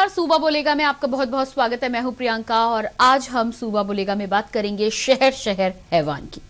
नमस्कार, सूबा बोलेगा में आपका बहुत बहुत स्वागत है। मैं हूं प्रियंका और आज हम सूबा बोलेगा में बात करेंगे शहर शहर हैवान की।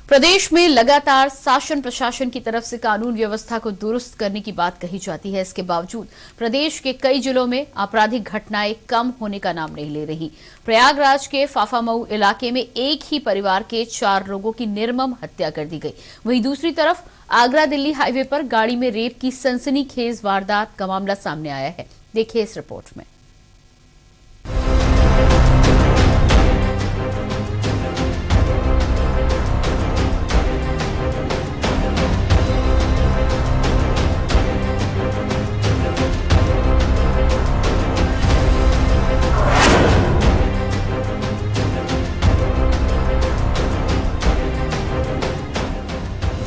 प्रदेश में लगातार शासन प्रशासन की तरफ से कानून व्यवस्था को दुरुस्त करने की बात कही जाती है। इसके बावजूद प्रदेश के कई जिलों में आपराधिक घटनाएं कम होने का नाम नहीं ले रही। प्रयागराज के फाफामऊ इलाके में एक ही परिवार के 4 लोगों की निर्मम हत्या कर दी गई। वहीं दूसरी तरफ आगरा दिल्ली हाईवे पर गाड़ी में रेप की सनसनीखेज वारदात का मामला सामने आया है। देखिए इस रिपोर्ट में।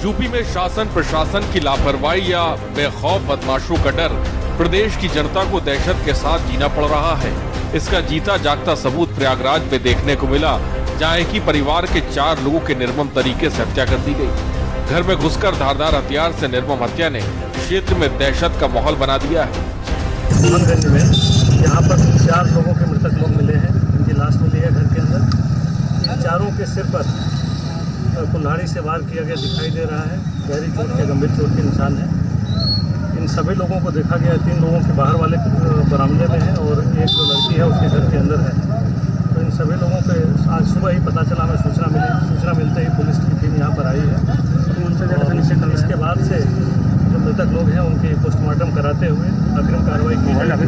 यूपी में शासन प्रशासन की लापरवाही या बेखौफ बदमाशों का डर प्रदेश की जनता को दहशत के साथ जीना पड़ रहा है। इसका जीता जागता सबूत प्रयागराज में देखने को मिला, जहां एक ही परिवार के 4 लोगों के निर्मम तरीके से हत्या कर दी गई। घर में घुसकर धारदार हथियार से निर्मम हत्या ने क्षेत्र में दहशत का माहौल बना दिया है। में यहाँ पर 4 लोगों के मृतक लोग मिले हैं, उनकी लाश मिली है घर के अंदर। इन चारों के सिर पर कुल्हाड़ी से वार किया गया दिखाई दे रहा है। गहरी चोट के गंभीर चोट के निशान हैं। इन सभी लोगों को देखा गया 3 लोगों के बाहर वाले बरामदे में है और एक जो लड़की है उसके घर के अंदर है। तो इन सभी लोगों पे आज सुबह ही पता चला, हमें सूचना मिलते ही पुलिस की टीम यहाँ पर आई है। तो इसके बाद से जो मृतक लोग हैं उनकी पोस्टमार्टम कराते हुए अग्रिम कार्रवाई की जाएगी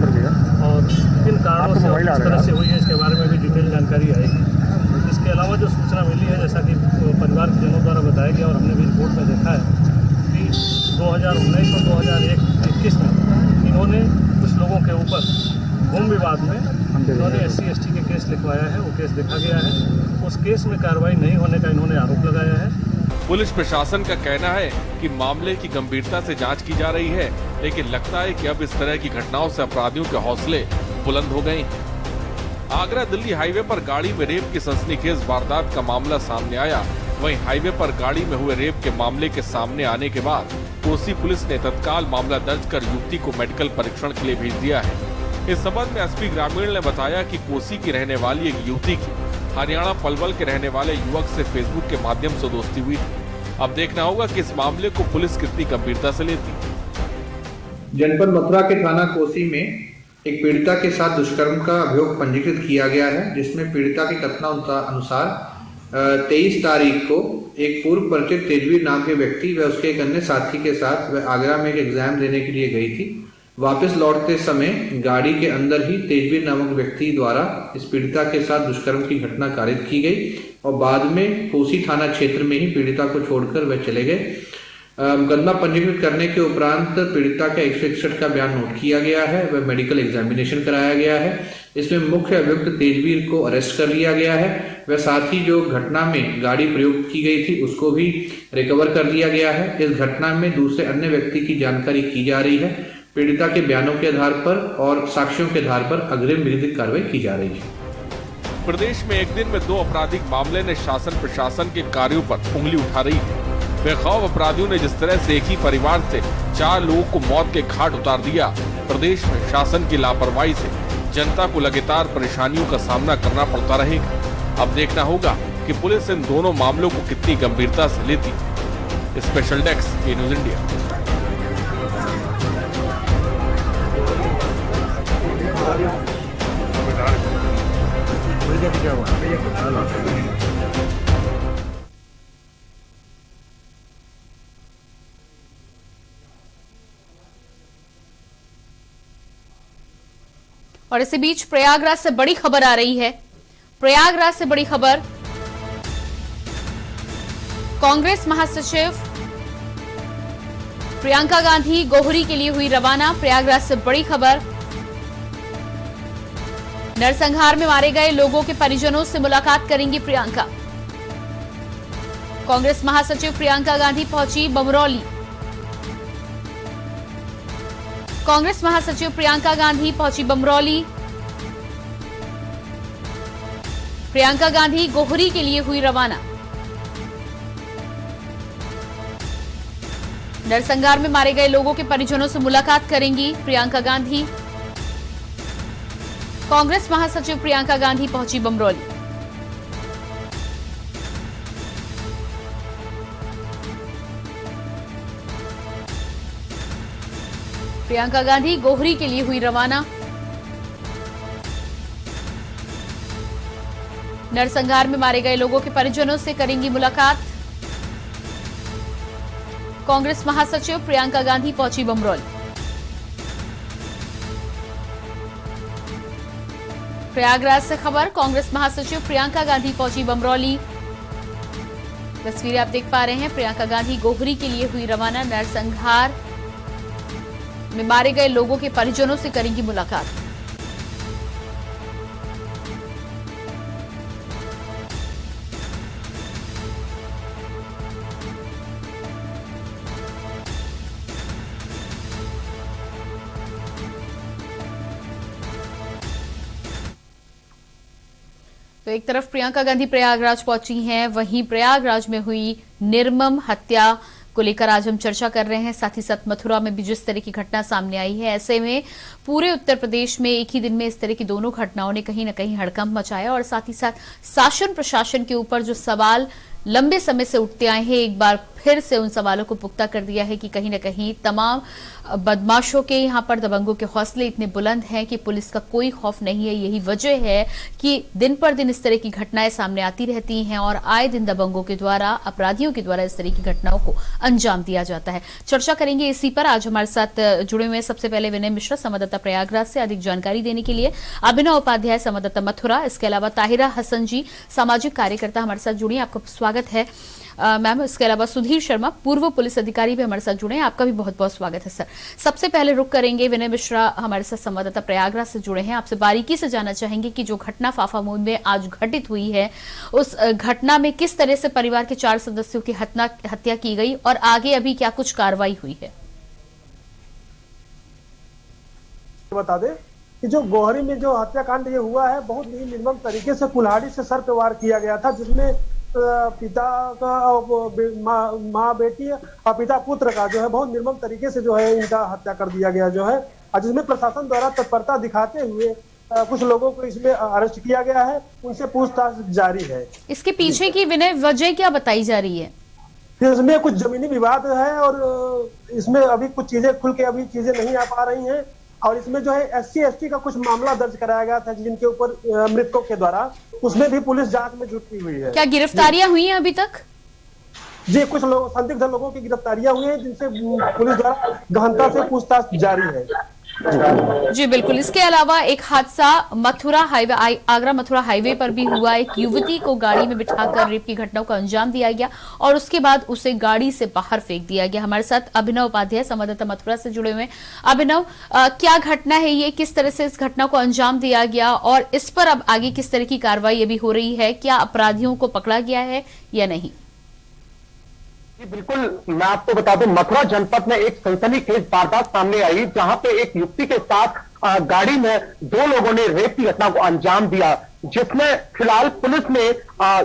और किन कारणों से किस तरह से हुई है इसके बारे में भी डिटेल जानकारी आएगी। इसके अलावा जो सूचना मिली है, जैसा कि परिवार के जनों द्वारा बताया गया और हमने भी रिपोर्ट में देखा है कि 2019 और 2021 में इन्होंने कुछ लोगों के ऊपर भूमि विवाद में इन्होंने SC/ST के केस लिखवाया है। वो केस देखा गया है। उस केस में कार्रवाई नहीं होने का इन्होंने आरोप लगाया है। पुलिस प्रशासन का कहना है कि मामले की गंभीरता से जांच की जा रही है, लेकिन लगता है कि अब इस तरह की घटनाओं से अपराधियों के हौसले बुलंद हो गए हैं। आगरा दिल्ली हाईवे पर गाड़ी में रेप की सनसनीखेज वारदात का मामला सामने आया। वहीं हाईवे पर गाड़ी में हुए रेप के मामले के सामने आने के बाद कोसी पुलिस ने तत्काल मामला दर्ज कर युवती को मेडिकल परीक्षण के लिए भेज दिया है। इस संबंध में SP ग्रामीण ने बताया कि कोसी की रहने वाली एक युवती की हरियाणा पलवल के रहने वाले युवक से फेसबुक के माध्यम से दोस्ती हुई थी। अब देखना होगा कि इस मामले को पुलिस कितनी गंभीरता से लेती। जनपद मथुरा के थाना कोसी में एक पीड़िता के साथ दुष्कर्म का अभियोग पंजीकृत किया गया है, जिसमें पीड़िता के कथनानुसार 23 तारीख को एक पूर्व परिचित तेजवीर नाम के व्यक्ति व उसके एक अन्य साथी के साथ वह आगरा में एक एग्जाम देने के लिए गई थी। वापस लौटते समय गाड़ी के अंदर ही तेजवीर नामक व्यक्ति द्वारा इस पीड़िता के साथ दुष्कर्म की घटना कारित की गई और बाद में कोसी थाना क्षेत्र में ही पीड़िता को छोड़कर वह चले गए। मुकदमा पंजीकृत करने के उपरांत पीड़िता का 161 का बयान नोट किया गया है। वह मेडिकल एग्जामिनेशन कराया गया है। इसमें मुख्य अभियुक्त तेजवीर को अरेस्ट कर लिया गया है। वह साथ ही जो घटना में गाड़ी प्रयोग की गई थी उसको भी रिकवर कर लिया गया है। इस घटना में दूसरे अन्य व्यक्ति की जानकारी की जा रही है। पीड़िता के बयानों के आधार पर और साक्ष्यों के आधार पर अग्रिम विधिक कार्रवाई की जा रही है। प्रदेश में एक दिन में 2 आपराधिक मामले ने शासन प्रशासन के कार्यों पर उंगली उठा रही है। बेखौफ अपराधियों ने जिस तरह से एक ही परिवार से 4 लोगों को मौत के घाट उतार दिया, प्रदेश में शासन की लापरवाही से जनता को लगातार परेशानियों का सामना करना पड़ता रहेगा। अब देखना होगा कि पुलिस इन दोनों मामलों को कितनी गंभीरता से लेती है। Special desk news India. और इसी बीच प्रयागराज से बड़ी खबर आ रही है। प्रयागराज से बड़ी खबर, कांग्रेस महासचिव प्रियंका गांधी गोहरी के लिए हुई रवाना। प्रयागराज से बड़ी खबर, नरसंहार में मारे गए लोगों के परिजनों से मुलाकात करेंगी प्रियंका। कांग्रेस महासचिव प्रियंका गांधी पहुंची बमरौली। कांग्रेस महासचिव प्रियंका गांधी पहुंची बमरौली। प्रियंका गांधी गोहरी के लिए हुई रवाना। नरसंहार में मारे गए लोगों के परिजनों से मुलाकात करेंगी प्रियंका गांधी। कांग्रेस महासचिव प्रियंका गांधी पहुंची बमरौली। प्रियंका गांधी गोहरी के लिए हुई रवाना। नरसंहार में मारे गए लोगों के परिजनों से करेंगी मुलाकात। कांग्रेस महासचिव प्रियंका गांधी पहुंची बमरौली। प्रयागराज से खबर, कांग्रेस महासचिव प्रियंका गांधी पहुंची बमरौली। तस्वीरें आप देख पा रहे हैं, प्रियंका गांधी गोहरी के लिए हुई रवाना। नरसंहार में मारे गए लोगों के परिजनों से करेंगी मुलाकात। तो एक तरफ प्रियंका गांधी प्रयागराज पहुंची हैं, वहीं प्रयागराज में हुई निर्मम हत्या को लेकर आज हम चर्चा कर रहे हैं। साथ ही साथ मथुरा में भी जिस तरह की घटना सामने आई है, ऐसे में पूरे उत्तर प्रदेश में एक ही दिन में इस तरह की दोनों घटनाओं ने कहीं ना कहीं हड़कंप मचाया और साथ ही साथ शासन प्रशासन के ऊपर जो सवाल लंबे समय से उठते आए हैं, एक बार फिर से उन सवालों को पुख्ता कर दिया है कि कहीं ना कहीं तमाम बदमाशों के यहाँ पर दबंगों के हौसले इतने बुलंद हैं कि पुलिस का कोई खौफ नहीं है। यही वजह है कि दिन पर दिन इस तरह की घटनाएं सामने आती रहती हैं और आए दिन दबंगों के द्वारा, अपराधियों के द्वारा इस तरह की घटनाओं को अंजाम दिया जाता है। चर्चा करेंगे इसी पर। आज हमारे साथ जुड़े हुए सबसे पहले विनय मिश्रा, संवाददाता प्रयागराज से, अधिक जानकारी देने के लिए अभिनव उपाध्याय, संवाददाता मथुरा, इसके अलावा ताहिरा हसन जी, सामाजिक कार्यकर्ता हमारे साथ जुड़े। आपका स्वागत है मैम। इसके अलावा सुधीर शर्मा, पूर्व पुलिस अधिकारी भी हमारे साथ जुड़े हैं, आपका भी बहुत बहुत स्वागत है सर। सबसे पहले रुक करेंगे विनय मिश्रा, हमारे साथ संवाददाता प्रयागराज से जुड़े हैं। आपसे बारीकी से जानना चाहेंगे कि जो घटना फाफामऊ में आज घटित हुई है, उस घटना में किस तरह से परिवार के 4 सदस्यों की हत्या की गई और आगे अभी क्या कुछ कार्रवाई हुई है। बता दें कि जो गोहरी में जो हत्याकांड ये हुआ है, बहुत ही निर्मम तरीके से कुल्हाड़ी से सर पे वार किया गया था, जिसमें पिता का माँ बेटी और पिता पुत्र का जो है बहुत निर्मम तरीके से जो है इनका हत्या कर दिया गया जो है, और जिसमें प्रशासन द्वारा तत्परता दिखाते हुए कुछ लोगों को इसमें अरेस्ट किया गया है, उनसे पूछताछ जारी है। इसके पीछे की विनय वजह क्या बताई जा रही है? इसमें कुछ जमीनी विवाद है और इसमें अभी कुछ चीजें खुल के अभी चीजें नहीं आ पा रही हैं, और इसमें जो है SC/ST का कुछ मामला दर्ज कराया गया था जिनके ऊपर मृतकों के द्वारा, उसमें भी पुलिस जांच में जुटी हुई है। क्या गिरफ्तारियां हुई हैं अभी तक? जी, कुछ लोग संदिग्ध लोगों की गिरफ्तारियां हुई हैं, जिनसे पुलिस द्वारा गहनता से पूछताछ जारी है। जी बिल्कुल। इसके अलावा एक हादसा मथुरा हाईवे, आगरा मथुरा हाईवे पर भी हुआ। एक युवती को गाड़ी में बिठाकर रेप की घटना को अंजाम दिया गया और उसके बाद उसे गाड़ी से बाहर फेंक दिया गया। हमारे साथ अभिनव उपाध्याय, संवाददाता मथुरा से जुड़े हुए। अभिनव, क्या घटना है ये, किस तरह से इस घटना को अंजाम दिया गया और इस पर अब आगे किस तरह की कार्रवाई अभी हो रही है? क्या अपराधियों को पकड़ा गया है या नहीं? बिल्कुल, मैं आपको बता दूं, मथुरा जनपद में एक सनसनीखेज वारदात सामने आई, जहां पे एक युवती के साथ गाड़ी में 2 लोगों ने रेप की घटना को अंजाम दिया, जिसमें फिलहाल पुलिस ने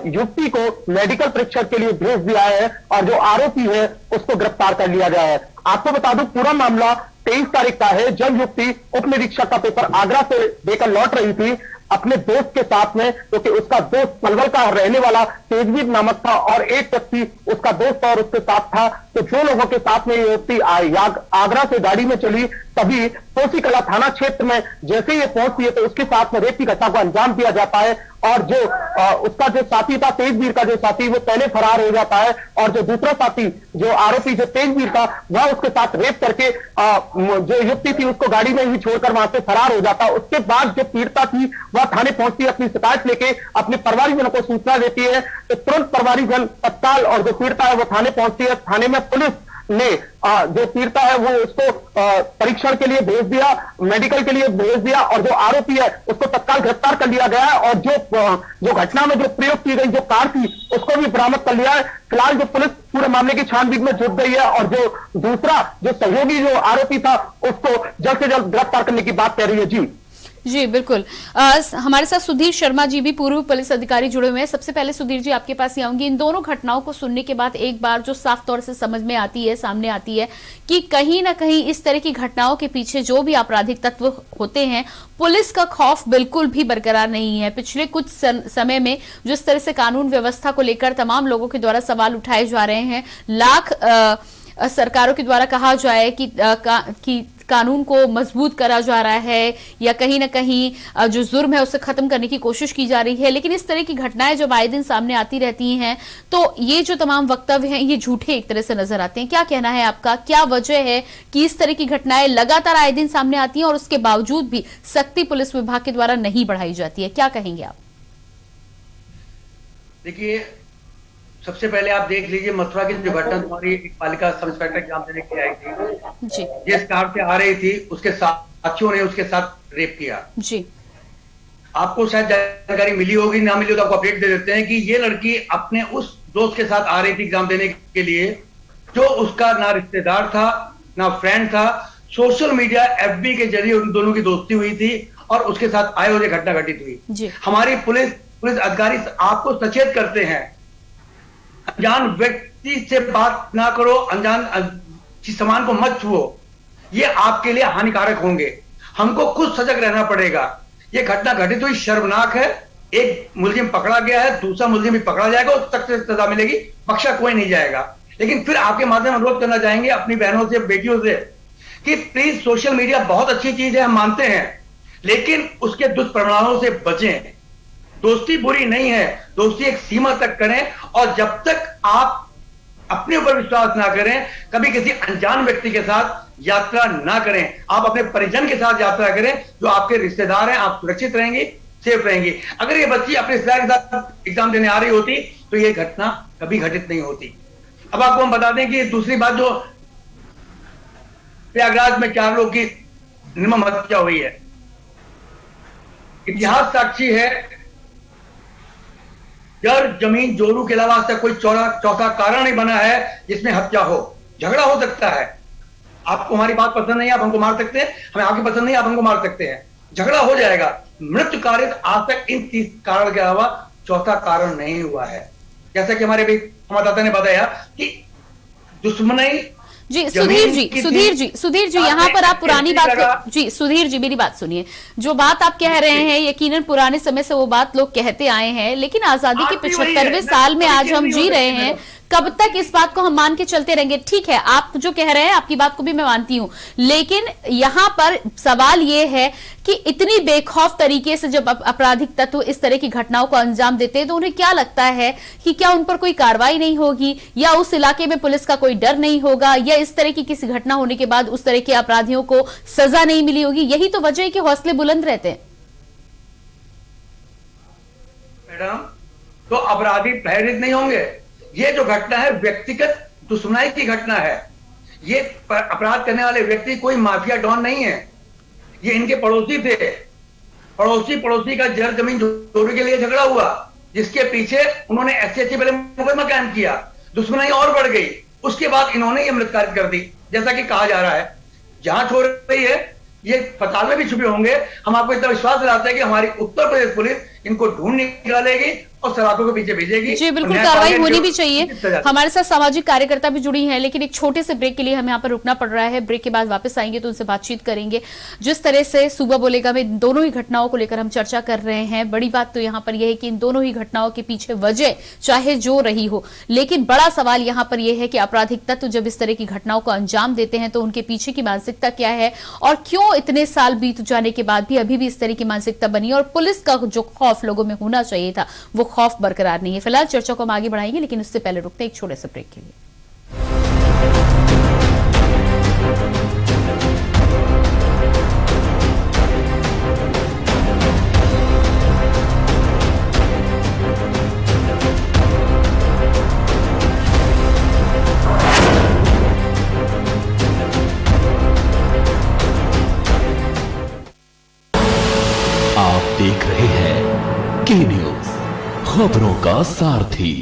युवती को मेडिकल परीक्षण के लिए भेज दिया है और जो आरोपी है उसको गिरफ्तार कर लिया गया है। आपको बता दूं, पूरा मामला 23 तारीख का है, जब युवती उप निरीक्षक का पेपर आगरा से देकर लौट रही थी अपने दोस्त के साथ में, क्योंकि उसका दोस्त पलवल का रहने वाला तेजवीर नामक था और एक व्यक्ति उसका दोस्त और उसके साथ था। तो जो लोगों के साथ में ये युवती आगरा से गाड़ी में चली, तभी कोसी कला थाना क्षेत्र में जैसे ही ये पहुंचती है तो उसके साथ में रेप की घटना को अंजाम दिया जाता है और जो उसका जो साथी था, तेजवीर का जो साथी, वो पहले फरार हो जाता है और जो दूसरा साथी, जो आरोपी जो तेजवीर था, वह उसके साथ रेप करके जो युवती थी उसको गाड़ी में ही छोड़कर वहां से फरार हो जाता। उसके बाद जो पीड़िता थी वह थाने पहुंचती है, अपनी शिकायत लेके अपने परिवारजनों को सूचना देती है, तो तुरंत परिवारजन तत्काल और जो पीड़िता है वो थाने पहुंचती है। थाने में पुलिस ने जो पीड़िता है वो उसको परीक्षण के लिए भेज दिया, मेडिकल के लिए भेज दिया, और जो आरोपी है उसको तत्काल गिरफ्तार कर लिया गया है, और जो घटना में जो प्रयोग की गई जो कार थी उसको भी बरामद कर लिया है। फिलहाल जो पुलिस पूरे मामले की छानबीन में जुट गई है, और जो दूसरा जो सहयोगी जो आरोपी था उसको जल्द से जल्द गिरफ्तार करने की बात कह रही है। जी बिल्कुल। हमारे साथ सुधीर शर्मा जी भी पूर्व पुलिस अधिकारी जुड़े हुए हैं। सबसे पहले सुधीर जी आपके पास ही आऊंगी। इन दोनों घटनाओं को सुनने के बाद एक बार जो साफ तौर से समझ में आती है, सामने आती है कि कहीं ना कहीं इस तरह की घटनाओं के पीछे जो भी आपराधिक तत्व होते हैं, पुलिस का खौफ बिल्कुल भी बरकरार नहीं है। पिछले कुछ समय में जिस तरह से कानून व्यवस्था को लेकर तमाम लोगों के द्वारा सवाल उठाए जा रहे हैं, लाख सरकारों के द्वारा कहा जाए कि कानून को मजबूत करा जा रहा है या कहीं ना कहीं जो जुर्म है उसे खत्म करने की कोशिश की जा रही है, लेकिन इस तरह की घटनाएं जब आए दिन सामने आती रहती हैं तो ये जो तमाम वक्तव्य हैं ये झूठे एक तरह से नजर आते हैं। क्या कहना है आपका? क्या वजह है कि इस तरह की घटनाएं लगातार आए दिन सामने आती हैं और उसके बावजूद भी सख्ती पुलिस विभाग के द्वारा नहीं बढ़ाई जाती है? क्या कहेंगे आप? देखिए, सबसे पहले आप देख लीजिए मथुरा की जो घटना तुम्हारी एक पालिका सब इंस्पेक्टर एग्जाम देने के लिए आई थी जी, जिस कार से आ रही थी उसके साथियों ने उसके साथ रेप किया जी। आपको शायद जानकारी मिली होगी, ना मिली हो तो आपको अपडेट दे देते हैं कि ये लड़की अपने उस दोस्त के साथ आ रही थी एग्जाम देने के लिए जो उसका ना रिश्तेदार था ना फ्रेंड था। सोशल मीडिया FB के जरिए उन दोनों की दोस्ती हुई थी और उसके साथ आए और ये घटना घटित हुई। हमारी पुलिस अधिकारी आपको सचेत करते हैं, अनजान व्यक्ति से बात ना करो, अनजान सामान को मत छुओ, ये आपके लिए हानिकारक होंगे। हमको खुद सजग रहना पड़ेगा। ये घटना घटित हुई शर्मनाक है। एक मुलजिम पकड़ा गया है, दूसरा मुलजिम भी पकड़ा जाएगा, उस तक से सजा मिलेगी, बख्शा कोई नहीं जाएगा। लेकिन फिर आपके माध्यम में अनुरोध करना चाहेंगे अपनी बहनों से, बेटियों से कि प्लीज सोशल मीडिया बहुत अच्छी चीज है, हम मानते हैं, लेकिन उसके दुष्परिणामों से बचें। दोस्ती बुरी नहीं है, दोस्ती एक सीमा तक करें, और जब तक आप अपने ऊपर विश्वास ना करें कभी किसी अनजान व्यक्ति के साथ यात्रा ना करें। आप अपने परिजन के साथ यात्रा करें जो आपके रिश्तेदार हैं, आप सुरक्षित रहेंगी, सेफ रहेंगी। अगर ये बच्ची अपने रिश्तेदार के साथ एग्जाम देने आ रही होती तो ये घटना कभी घटित नहीं होती। अब आपको हम बता दें कि दूसरी बात, जो प्रयागराज में 4 लोग की निर्मम हत्या हुई है, इतिहास साक्षी है, जर जमीन जोरू के अलावा आज तक कोई चौथा कारण नहीं बना है जिसमें हत्या हो। झगड़ा हो सकता है, आपको हमारी बात पसंद नहीं, आप हमको मार सकते हैं, हमें आपकी पसंद नहीं, आप हमको मार सकते हैं, झगड़ा हो जाएगा। मृत्यु कारण आज तक इन 30 कारण के अलावा चौथा कारण नहीं हुआ है। जैसा कि हमारे भी संवाददाता ने बताया कि दुश्मनी जी सुधीर जी यहाँ पर आप पुरानी बात जी सुधीर जी मेरी बात सुनिए। जो बात आप कह रहे हैं यकीनन पुराने समय से वो बात लोग कहते आए हैं, लेकिन आजादी के 75वें साल में आज हम जी रहे हैं। कब तक इस बात को हम मान के चलते रहेंगे? ठीक है, आप जो कह रहे हैं आपकी बात को भी मैं मानती हूं, लेकिन यहां पर सवाल यह है कि इतनी बेखौफ तरीके से जब आपराधिक तत्व इस तरह की घटनाओं को अंजाम देते हैं तो उन्हें क्या लगता है कि क्या उन पर कोई कार्रवाई नहीं होगी, या उस इलाके में पुलिस का कोई डर नहीं होगा, या इस तरह की किसी घटना होने के बाद उस तरह के अपराधियों को सजा नहीं मिली होगी? यही तो वजह है कि हौसले बुलंद रहते हैं। मैडम, तो अपराधी प्रेरित नहीं होंगे। ये जो घटना है व्यक्तिगत दुश्मनी की घटना है। ये अपराध करने वाले व्यक्ति कोई माफिया डॉन नहीं है, ये इनके पड़ोसी थे। पड़ोसी का जर जमीन चोरी के लिए झगड़ा हुआ, जिसके पीछे उन्होंने ऐसे पहले मुकदमा कायम किया, दुश्मनी और बढ़ गई, उसके बाद इन्होंने ये मृत कार्य कर दी। जैसा कि कहा जा रहा है जांच हो रही है, ये पताल में भी छुपे होंगे। हम आपको इतना विश्वास दिलाते हैं कि हमारी उत्तर प्रदेश पुलिस इनको ढूंढ निकालेगी और सलाखों के पीछे भेजेगी। जी बिल्कुल, कार्रवाई होनी भी चाहिए। हमारे साथ सामाजिक कार्यकर्ता भी जुड़ी हैं, लेकिन एक छोटे से ब्रेक के लिए हमें यहाँ पर रुकना पड़ रहा है। ब्रेक के बाद वापस आएंगे तो उनसे बातचीत करेंगे। जिस तरह से सूबा बोलेगा में दोनों ही घटनाओं को लेकर हम चर्चा कर रहे हैं, बड़ी बात तो यहाँ पर यह है कि इन दोनों ही घटनाओं के पीछे वजह चाहे जो रही हो, लेकिन बड़ा सवाल यहाँ पर यह है कि आपराधिक तत्व जब इस तरह की घटनाओं को अंजाम देते हैं तो उनके पीछे की मानसिकता क्या है, और क्यों इतने साल बीत जाने के बाद भी अभी भी इस तरह की मानसिकता बनी, और पुलिस का जो खौफ लोगों में होना चाहिए था वो खौफ बरकरार नहीं है। फिलहाल चर्चा को हम आगे बढ़ाएंगे, लेकिन उससे पहले रुकते हैं एक छोटे से ब्रेक के लिए। देख रहे हैं के न्यूज, खबरों का सारथी।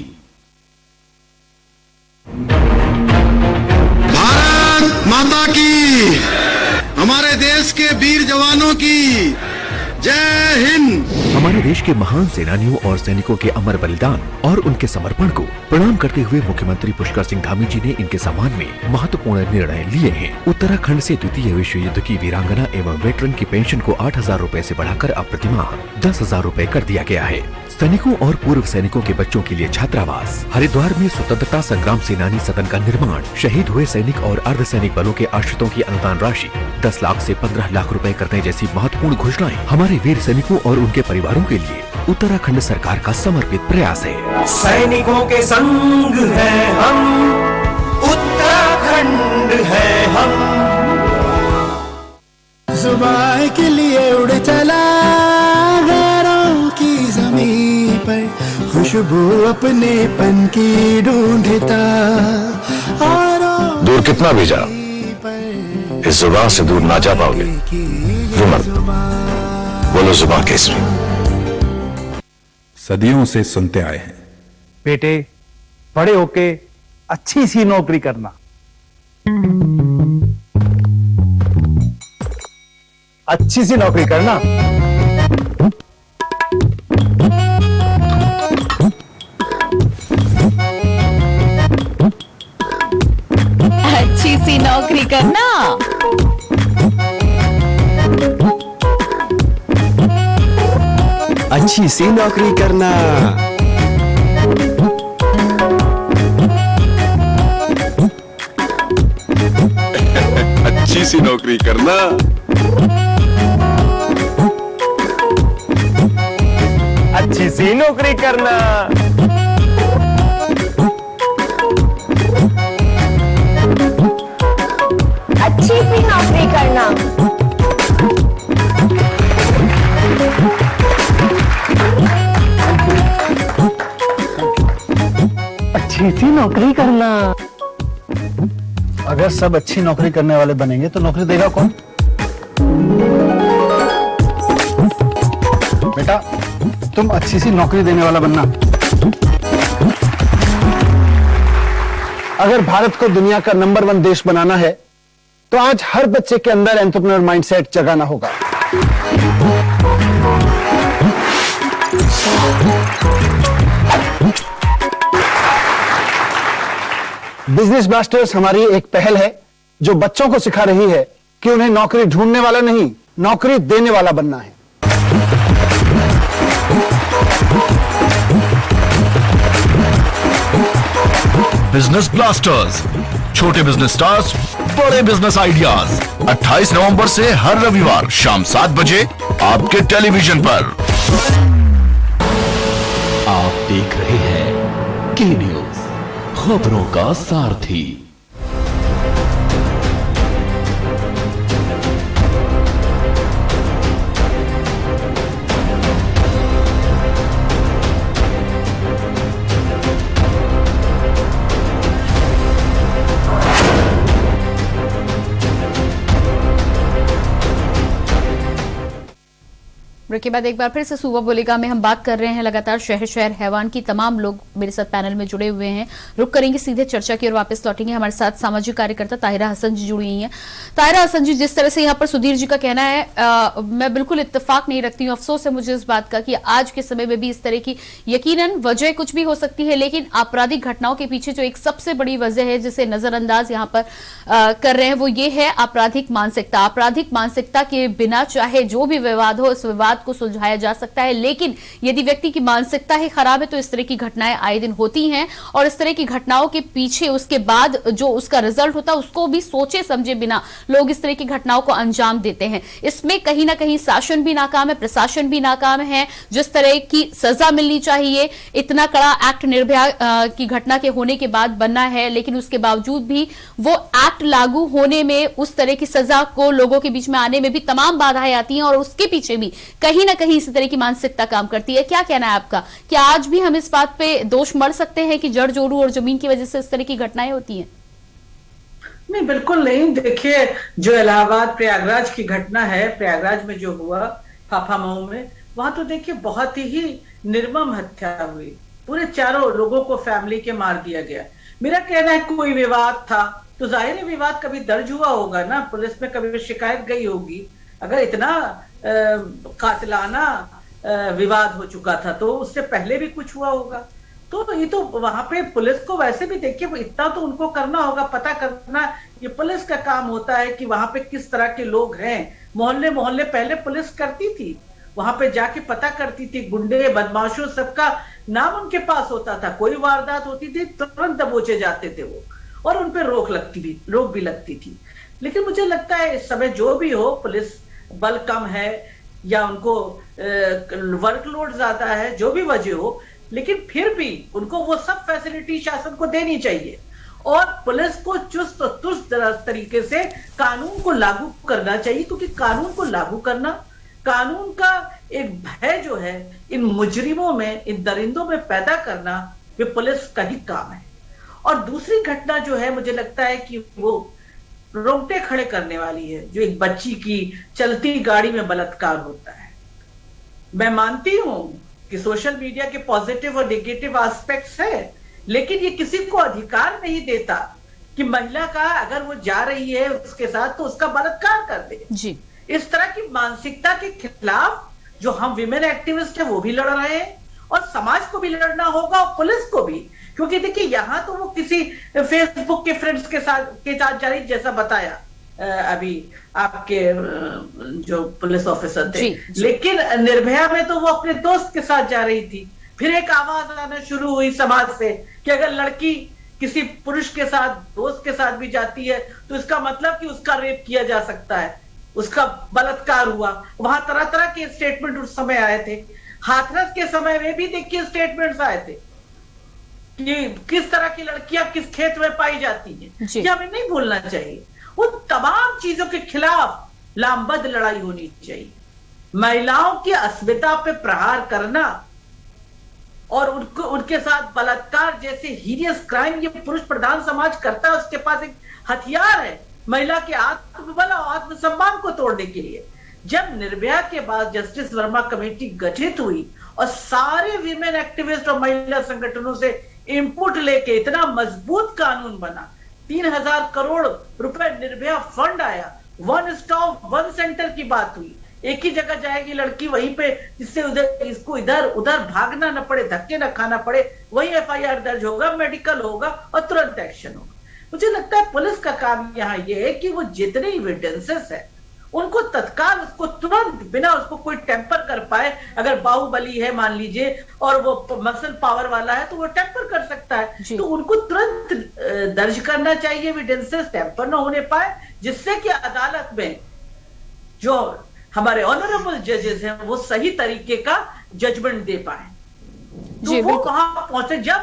भारत माता की, हमारे देश के वीर जवानों की जय हिंद। हमारे देश के महान सेनानियों और सैनिकों के अमर बलिदान और उनके समर्पण को प्रणाम करते हुए मुख्यमंत्री पुष्कर सिंह धामी जी ने इनके सम्मान में महत्वपूर्ण निर्णय लिए हैं। उत्तराखंड से द्वितीय विश्व युद्ध की वीरांगना एवं वेटरन की पेंशन को 8,000 रूपए से बढ़ाकर अब प्रतिमाह 10,000 रूपए कर दिया गया है। सैनिकों और पूर्व सैनिकों के बच्चों के लिए छात्रावास। हरिद्वार में स्वतंत्रता संग्राम सेनानी सदन का निर्माण। शहीद हुए सैनिक और अर्धसैनिक बलों के आश्रितों की अनुदान राशि 10 लाख से 15 लाख रुपए करने जैसी महत्वपूर्ण घोषणाएं हमारे वीर सैनिकों और उनके परिवारों के लिए उत्तराखंड सरकार का समर्पित प्रयास है। सैनिकों के संग है हम, उत्तराखंड है हम। सुबह के लिए उड़ चला गैरों की जमीन पर, खुशबू अपने पन की ढूंढता। दूर कितना भी जाओ, इस जुबान से दूर ना जा पाओगे। बोलो जुबान केसरी। सदियों से सुनते आए हैं, बेटे बड़े होके अच्छी सी नौकरी करना। अच्छी सी नौकरी करना। अच्छी सी नौकरी करना। अच्छी सी नौकरी करना। अच्छी सी नौकरी करना। अच्छी सी नौकरी करना। अच्छी सी नौकरी करना। अच्छी सी नौकरी करना। अगर सब अच्छी नौकरी करने वाले बनेंगे तो नौकरी देगा कौन? बेटा तुम अच्छी सी नौकरी देने वाला बनना। अगर भारत को दुनिया का नंबर 1 देश बनाना है तो आज हर बच्चे के अंदर एंटरप्रेन्योर माइंडसेट जगाना होगा। बिजनेस मास्टर्स हमारी एक पहल है जो बच्चों को सिखा रही है कि उन्हें नौकरी ढूंढने वाला नहीं, नौकरी देने वाला बनना है। बिजनेस ब्लास्टर्स, छोटे बिजनेस स्टार्स, बड़े बिजनेस आइडियाज। 28 नवंबर से हर रविवार शाम 7 बजे आपके टेलीविजन पर। आप देख रहे हैं के न्यूज, खबरों का सारथी। ब्रेक के बाद एक बार फिर से सुबह बोलेगा में हम बात कर रहे हैं लगातार शहर शहर हैवान की। तमाम लोग मेरे साथ पैनल में जुड़े हुए हैं। रुक करेंगे सीधे चर्चा की और वापस लौटेंगे। हमारे साथ सामाजिक कार्यकर्ता ताहिरा हसन जी जुड़ी हुई हैं। ताहिरा हसन जी, जिस तरह से यहाँ पर सुधीर जी का कहना है, मैं बिल्कुल इत्तेफाक नहीं रखती हूँ। अफसोस है मुझे इस बात का कि आज के समय में भी इस तरह की, यकीनन वजह कुछ भी हो सकती है, लेकिन आपराधिक घटनाओं के पीछे जो एक सबसे बड़ी वजह है जिसे नजरअंदाज यहाँ पर कर रहे हैं वो ये है आपराधिक मानसिकता। आपराधिक मानसिकता के बिना चाहे जो भी विवाद हो, इस विवाद को सुलझाया जा सकता है, लेकिन यदि व्यक्ति की मानसिकता ही खराब है तो इस तरह की घटनाएं आए दिन होती हैं। और इस तरह की घटनाओं के पीछे उसके बाद जो उसका रिजल्ट होता है उसको भी सोचे समझे बिना लोग इस तरह की घटनाओं को अंजाम देते हैं। इसमें कहीं ना कहीं शासन भी नाकाम है, प्रशासन भी नाकाम है। जिस तरह की सजा मिलनी चाहिए, इतना कड़ा एक्ट निर्भया की घटना के होने के बाद बनना है, लेकिन उसके बावजूद भी वो एक्ट लागू होने में, उस तरह की सजा को लोगों के बीच में आने में भी तमाम बाधाएं आती हैं और उसके पीछे भी कहीं ना कहीं इसी तरह की मानसिकता काम करती है। क्या कहना है आपका? क्या आज भी हम इस बात पे दोष मढ़ सकते हैं कि जड़ जोड़ू और जमीन की वजह से इस तरह की घटनाएं होती हैं? नहीं, बिल्कुल नहीं। देखिए, जो इलाहाबाद प्रयागराज की घटना है, प्रयागराज में जो हुआ फाफा मऊ में, वहां तो देखिए बहुत ही निर्मम हत्या हुई, पूरे चारों लोगों को फैमिली के मार दिया गया। मेरा कहना है कोई विवाद था तो जाहिर है विवाद कभी दर्ज हुआ होगा ना, पुलिस में कभी शिकायत गई होगी। अगर इतना कातिलाना विवाद हो चुका था तो उससे पहले भी कुछ हुआ होगा। तो ये तो वहां पे पुलिस को वैसे भी देखिए इतना तो उनको करना होगा, पता करना, ये पुलिस का काम होता है कि वहां पे किस तरह के लोग हैं। मोहल्ले मोहल्ले पहले पुलिस करती थी, वहां पे जाके पता करती थी, गुंडे बदमाशों सबका नाम उनके पास होता था। कोई वारदात होती थी तुरंत दबोचे जाते थे वो, और उन पे रोक भी लगती थी। लेकिन मुझे लगता है इस समय जो भी हो, पुलिस बल कम है या उनको वर्कलोड ज्यादा है, जो भी वजह हो, लेकिन फिर भी उनको वो सब फैसिलिटी शासन को देनी चाहिए और पुलिस को चुस्त और तुस्त तरीके से कानून को लागू करना चाहिए। क्योंकि कानून को लागू करना, कानून का एक भय जो है इन मुजरिमों में, इन दरिंदों में पैदा करना, वे पुलिस का ही काम है। और दूसरी घटना जो है मुझे लगता है कि वो रोंगटे खड़े करने वाली है, जो एक बच्ची की चलती गाड़ी में बलात्कार होता है। मैं मानती हूं कि सोशल मीडिया के पॉजिटिव और नेगेटिव एस्पेक्ट्स है, लेकिन ये किसी को अधिकार नहीं देता कि महिला का अगर वो जा रही है उसके साथ तो उसका बलात्कार कर दे जी। इस तरह की मानसिकता के खिलाफ जो हम विमेन एक्टिविस्ट है वो भी लड़ रहे हैं और समाज को भी लड़ना होगा और पुलिस को भी। क्योंकि देखिए यहाँ तो वो किसी फेसबुक के फ्रेंड्स के साथ जा रही, जैसा बताया अभी आपके जो पुलिस ऑफिसर थे, लेकिन निर्भया में तो वो अपने दोस्त के साथ जा रही थी। फिर एक आवाज आना शुरू हुई समाज से कि अगर लड़की किसी पुरुष के साथ, दोस्त के साथ भी जाती है तो इसका मतलब कि उसका रेप किया जा सकता है, उसका बलात्कार हुआ। वहां तरह तरह के स्टेटमेंट उस समय आए थे। हाथरस के समय में भी देखिए स्टेटमेंट्स आए थे कि किस तरह की लड़कियां किस खेत में पाई जाती हैं। ये हमें नहीं भूलना चाहिए। उन तमाम चीजों के खिलाफ लामबद्ध लड़ाई होनी चाहिए। महिलाओं की अस्मिता पे प्रहार करना और उनके साथ बलात्कार जैसे हीरियस क्राइम ये पुरुष प्रधान समाज करता है। उसके पास एक हथियार है महिला के आत्मबल और आत्मसम्मान को तोड़ने के लिए। जब निर्भया के बाद जस्टिस वर्मा कमेटी गठित हुई और सारे विमेन एक्टिविस्ट और महिला संगठनों से इनपुट लेके इतना मजबूत कानून बना, 3000 करोड़ रुपए निर्भया फंड आया, वन स्टॉप वन सेंटर की बात हुई। एक ही जगह जाएगी लड़की, वहीं पे जिससे उधर इसको इधर उधर भागना न पड़े, धक्के न खाना पड़े, वही एफआईआर दर्ज होगा, मेडिकल होगा और तुरंत एक्शन होगा। मुझे लगता है पुलिस का काम यहाँ ये है कि वो जितने एविडेंसेस है उनको तत्काल, उसको तुरंत, बिना उसको कोई टेम्पर कर पाए, अगर बाहुबली है मान लीजिए और वो मसल पावर वाला है तो वो टेम्पर कर सकता है, तो उनको तुरंत दर्ज करना चाहिए, एविडेंसेस टेम्पर न होने पाए, जिससे कि अदालत में जो हमारे ऑनरेबल जजेस हैं वो सही तरीके का जजमेंट दे पाए। तो वो वहां पहुंचे। जब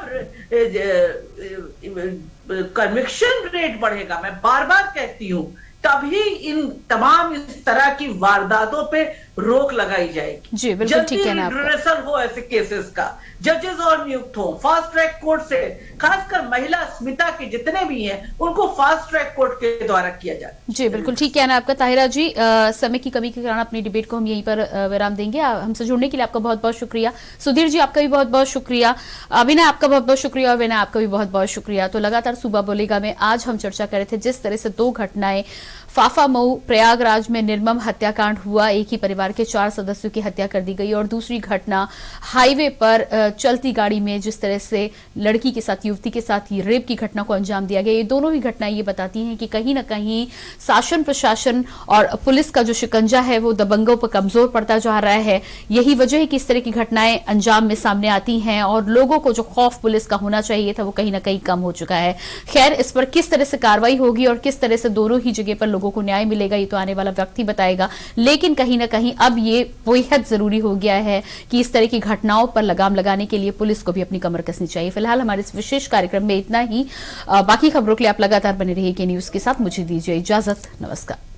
कन्विक्शन रेट बढ़ेगा, मैं बार बार कहती हूं, तभी इन तमाम इस तरह की वारदातों पे रोक लगाई जाएगी। जी बिल्कुल ठीक है ना। रिड्रेसल हो ऐसे केसेस का, जजेस और नियुक्त हो, फास्ट ट्रैक कोर्ट से, खासकर महिला अस्मिता के जितने भी हैं उनको फास्ट ट्रैक कोर्ट के द्वारा किया जाए। जी बिल्कुल ठीक है ना आपका। ताहिरा जी, समय की कमी के कारण अपनी डिबेट को हम यहीं पर विराम देंगे। हमसे जुड़ने के लिए आपका बहुत बहुत शुक्रिया। सुधीर जी आपका भी बहुत बहुत शुक्रिया। अभिनय आपका बहुत बहुत शुक्रिया और विनय आपका भी बहुत बहुत शुक्रिया। तो लगातार सुबह बोलेगा में आज हम चर्चा कर रहे थे जिस तरह से दो घटनाएं फाफा मऊ प्रयागराज में निर्मम हत्याकांड हुआ, एक ही परिवार के 4 सदस्यों की हत्या कर दी गई, और दूसरी घटना हाईवे पर चलती गाड़ी में जिस तरह से लड़की के साथ, युवती के साथ ही रेप की घटना को अंजाम दिया गया। ये दोनों ही घटनाएं ये बताती हैं कि कहीं ना कहीं शासन प्रशासन और पुलिस का जो शिकंजा है वो दबंगों पर कमजोर पड़ता जा रहा है। यही वजह है कि इस तरह की घटनाएं अंजाम में सामने आती हैं और लोगों को जो खौफ पुलिस का होना चाहिए था वो कहीं ना कहीं कम हो चुका है। खैर, इस पर किस तरह से कार्रवाई होगी और किस तरह से दोनों ही जगह पर लोगों को न्याय मिलेगा ये तो आने वाला वक्त ही बताएगा। लेकिन कहीं ना कहीं अब ये बेहद जरूरी हो गया है कि इस तरह की घटनाओं पर लगाम लगाने के लिए पुलिस को भी अपनी कमर कसनी चाहिए। फिलहाल हमारे इस विशेष कार्यक्रम में इतना ही। बाकी खबरों के लिए आप लगातार बने रहिए के न्यूज के साथ। मुझे दीजिए इजाजत। नमस्कार।